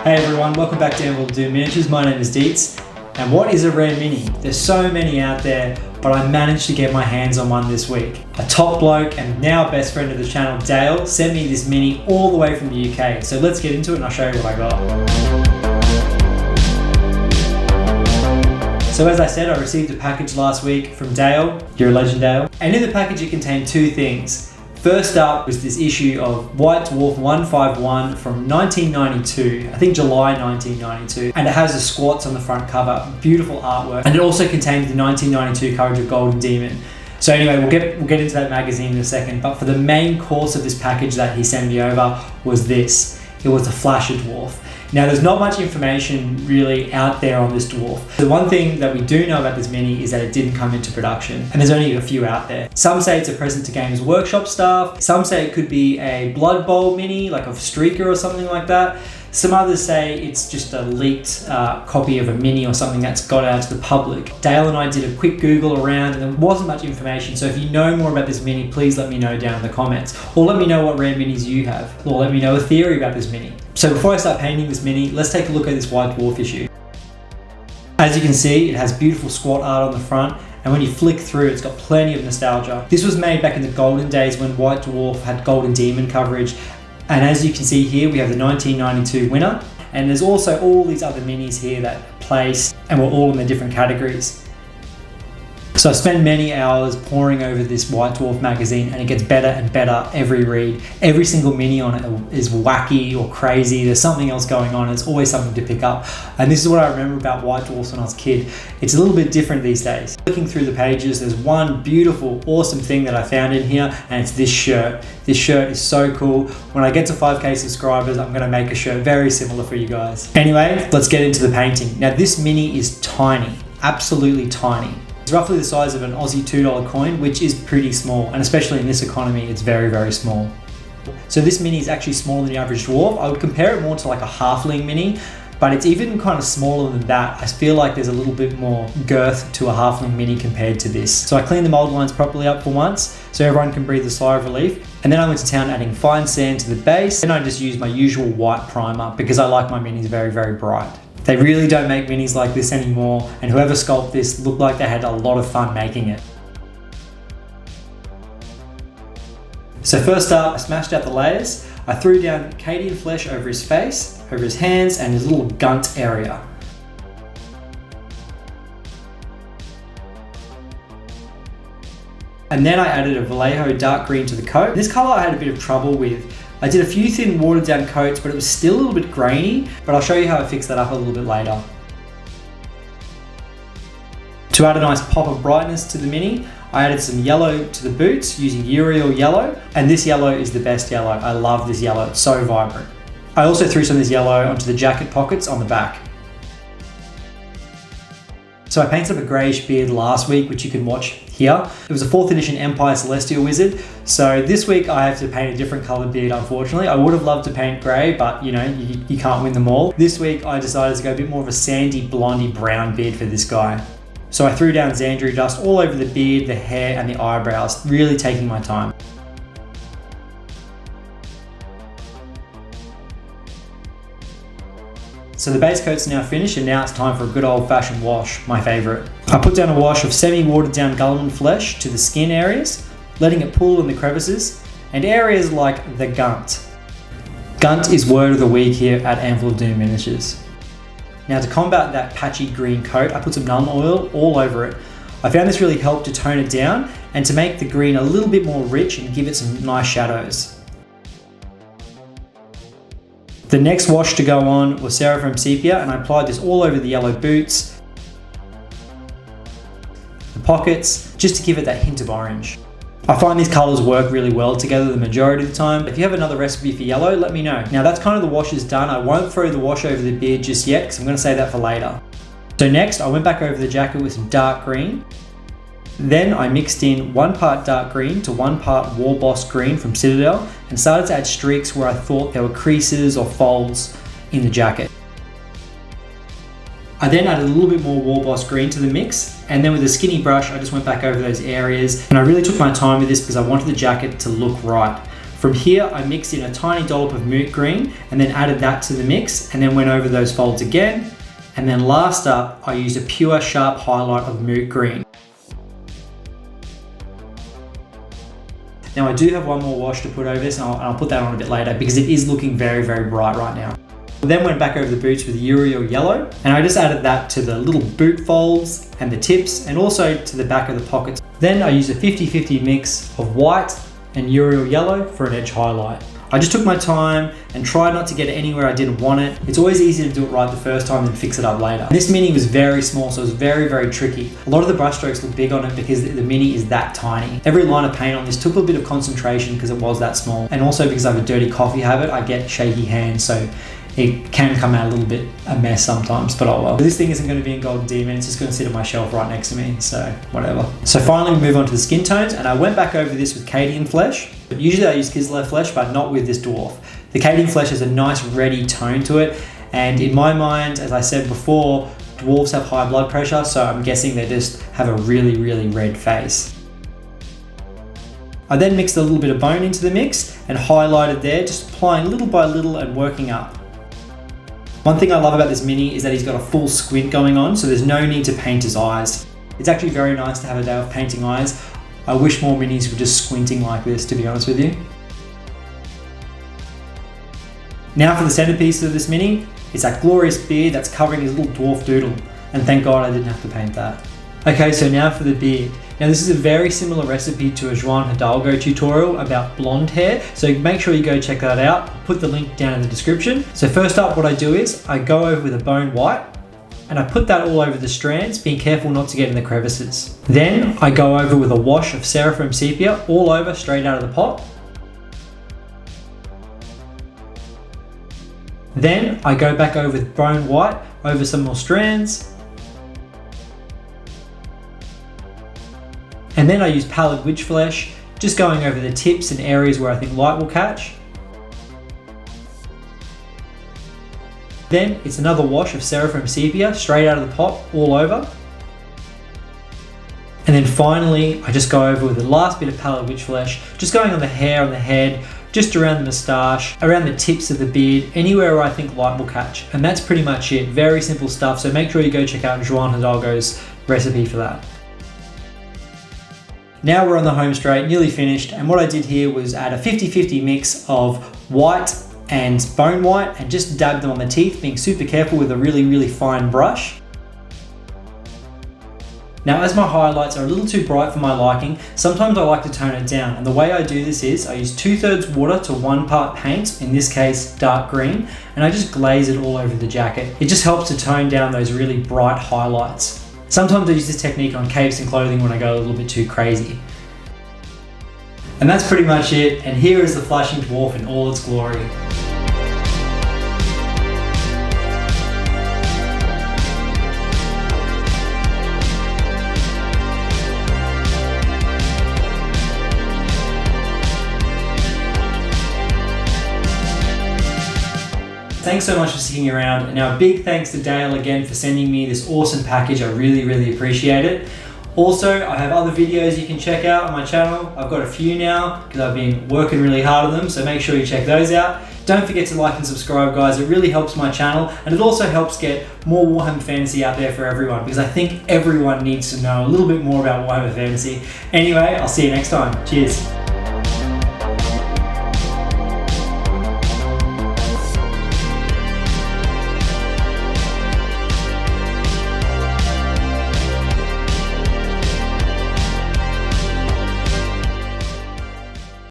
Hey everyone, welcome back to Anvil Doom Miniatures. My name is Dietz, and what is a rare mini? There's so many out there, but I managed to get my hands on one this week. A top bloke and now best friend of the channel, Dale, sent me this mini all the way from the UK. So let's get into it and I'll show you what I got. So as I said, I received a package last week from Dale. You're a legend, Dale. And in the package it contained two things. First up was this issue of White Dwarf 151 from 1992, I think July 1992, and it has the squats on the front cover, beautiful artwork, and it also contains the 1992 coverage of Golden Demon. So anyway, we'll get into that magazine in a second, but for the main course of this package that he sent me over was this. It was the Flasher Dwarf. Now there's not much information really out there on this dwarf. The one thing that we do know about this mini is that it didn't come into production, and there's only a few out there. Some say it's a present to Games Workshop staff, some say it could be a Blood Bowl mini, like a Streaker or something like that. Some others say it's just a leaked copy of a mini or something that's got out to the public. Dale and I did a quick Google around and there wasn't much information, so if you know more about this mini, please let me know down in the comments. Or let me know what rare minis you have, or let me know a theory about this mini. So before I start painting this mini, let's take a look at this White Dwarf issue. As you can see, it has beautiful squat art on the front, and when you flick through, it's got plenty of nostalgia. This was made back in the golden days when White Dwarf had Golden Demon coverage. And as you can see here, we have the 1992 winner, and there's also all these other minis here that place, and we're all in the different categories. So I spent many hours poring over this White Dwarf magazine, and it gets better and better every read. Every single mini on it is wacky or crazy. There's something else going on. It's always something to pick up. And this is what I remember about White Dwarfs when I was a kid. It's a little bit different these days. Looking through the pages, there's one beautiful, awesome thing that I found in here, and it's this shirt. This shirt is so cool. When I get to 5K subscribers, I'm gonna make a shirt very similar for you guys. Anyway, let's get into the painting. Now this mini is tiny, absolutely tiny. It's roughly the size of an Aussie $2 coin, which is pretty small, and especially in this economy, it's very, very small. So this mini is actually smaller than the average dwarf. I would compare it more to like a halfling mini, but it's even kind of smaller than that. I feel like there's a little bit more girth to a halfling mini compared to this. So I cleaned the mold lines properly up for once, so everyone can breathe a sigh of relief. And then I went to town adding fine sand to the base. Then I just used my usual white primer because I like my minis very, very bright. They really don't make minis like this anymore, and whoever sculpted this looked like they had a lot of fun making it. So first up, I smashed out the layers. I threw down Cadian flesh over his face, over his hands, and his little gunt area. And then I added a Vallejo dark green to the coat. This color I had a bit of trouble with. I did a few thin watered down coats, but it was still a little bit grainy, but I'll show you how I fix that up a little bit later. To add a nice pop of brightness to the mini, I added some yellow to the boots using Uriel yellow, and this yellow is the best yellow. I love this yellow, it's so vibrant. I also threw some of this yellow onto the jacket pockets on the back. So I painted up a greyish beard last week, which you can watch here. It was a 4th edition Empire Celestial Wizard. So this week I have to paint a different coloured beard, unfortunately. I would have loved to paint grey, but you know, you can't win them all. This week I decided to go a bit more of a sandy, blondie brown beard for this guy. So I threw down Xandria dust all over the beard, the hair and the eyebrows, really taking my time. So the base coat's now finished, and now it's time for a good old-fashioned wash, my favourite. I put down a wash of semi-watered down Gulliman flesh to the skin areas, letting it pool in the crevices, and areas like the gunt. Gunt is word of the week here at Anvil Doom Miniatures. Now to combat that patchy green coat, I put some Nuln Oil all over it. I found this really helped to tone it down and to make the green a little bit more rich and give it some nice shadows. The next wash to go on was Seraphim Sepia, and I applied this all over the yellow boots, the pockets, just to give it that hint of orange. I find these colours work really well together the majority of the time. If you have another recipe for yellow, let me know. Now that's kind of the washes done. I won't throw the wash over the beard just yet because I'm going to save that for later. So next I went back over the jacket with some dark green. Then I mixed in 1 part dark green to 1 part War Boss green from Citadel and started to add streaks where I thought there were creases or folds in the jacket. I then added a little bit more War Boss green to the mix, and then with a skinny brush I just went back over those areas, and I really took my time with this because I wanted the jacket to look right. From here, I mixed in a tiny dollop of moot green and then added that to the mix and then went over those folds again. And then last up, I used a pure sharp highlight of moot green. Now I do have one more wash to put over this, and I'll put that on a bit later because it is looking very, very bright right now. I then went back over the boots with Uriel Yellow, and I just added that to the little boot folds and the tips and also to the back of the pockets. Then I used a 50-50 mix of white and Uriel Yellow for an edge highlight. I just took my time and tried not to get it anywhere I didn't want it. It's always easy to do it right the first time and fix it up later. This mini was very small, so it was very, very tricky. A lot of the brush strokes look big on it because the mini is that tiny. Every line of paint on this took a little bit of concentration because it was that small. And also because I have a dirty coffee habit, I get shaky hands, so it can come out a little bit a mess sometimes, but oh well. This thing isn't going to be in Golden Demon, it's just going to sit on my shelf right next to me, so whatever. So finally we move on to the skin tones, and I went back over this with Cadian Flesh. Usually I use Kislev Flesh, but not with this Dwarf. The Cadian Flesh has a nice reddy tone to it, and in my mind, as I said before, Dwarves have high blood pressure, so I'm guessing they just have a really, really red face. I then mixed a little bit of bone into the mix and highlighted there, just applying little by little and working up. One thing I love about this mini is that he's got a full squint going on, so there's no need to paint his eyes. It's actually very nice to have a day of painting eyes. I wish more minis were just squinting like this, to be honest with you. Now for the centerpiece of this mini, it's that glorious beard that's covering his little dwarf doodle, and thank God I didn't have to paint that. Okay, so now for the beard. Now this is a very similar recipe to a Juan Hidalgo tutorial about blonde hair, so make sure you go check that out. I'll put the link down in the description. So first up, what I do is I go over with a bone white and I put that all over the strands, being careful not to get in the crevices. Then I go over with a wash of Seraphim Sepia all over, straight out of the pot. Then I go back over with bone white over some more strands. And then I use Pallid Witch Flesh, just going over the tips and areas where I think light will catch. Then it's another wash of Seraphim Sepia, straight out of the pot, all over. And then finally, I just go over with the last bit of Pallid Witch Flesh, just going on the hair, on the head, just around the moustache, around the tips of the beard, anywhere where I think light will catch. And that's pretty much it. Very simple stuff, so make sure you go check out Juan Hidalgo's recipe for that. Now we're on the home straight, nearly finished, and what I did here was add a 50-50 mix of white and bone white and just dab them on the teeth, being super careful with a really, really fine brush. Now as my highlights are a little too bright for my liking, sometimes I like to tone it down, and the way I do this is I use 2/3 water to 1 part paint, in this case dark green, and I just glaze it all over the jacket. It just helps to tone down those really bright highlights. Sometimes I use this technique on capes and clothing when I go a little bit too crazy. And that's pretty much it, and here is the flashing dwarf in all its glory. Thanks so much for sticking around, and now a big thanks to Dale again for sending me this awesome package. I really, really appreciate it. Also, I have other videos you can check out on my channel. I've got a few now because I've been working really hard on them, so make sure you check those out. Don't forget to like and subscribe, guys. It really helps my channel, and it also helps get more Warhammer Fantasy out there for everyone, because I think everyone needs to know a little bit more about Warhammer Fantasy. Anyway, I'll see you next time. Cheers.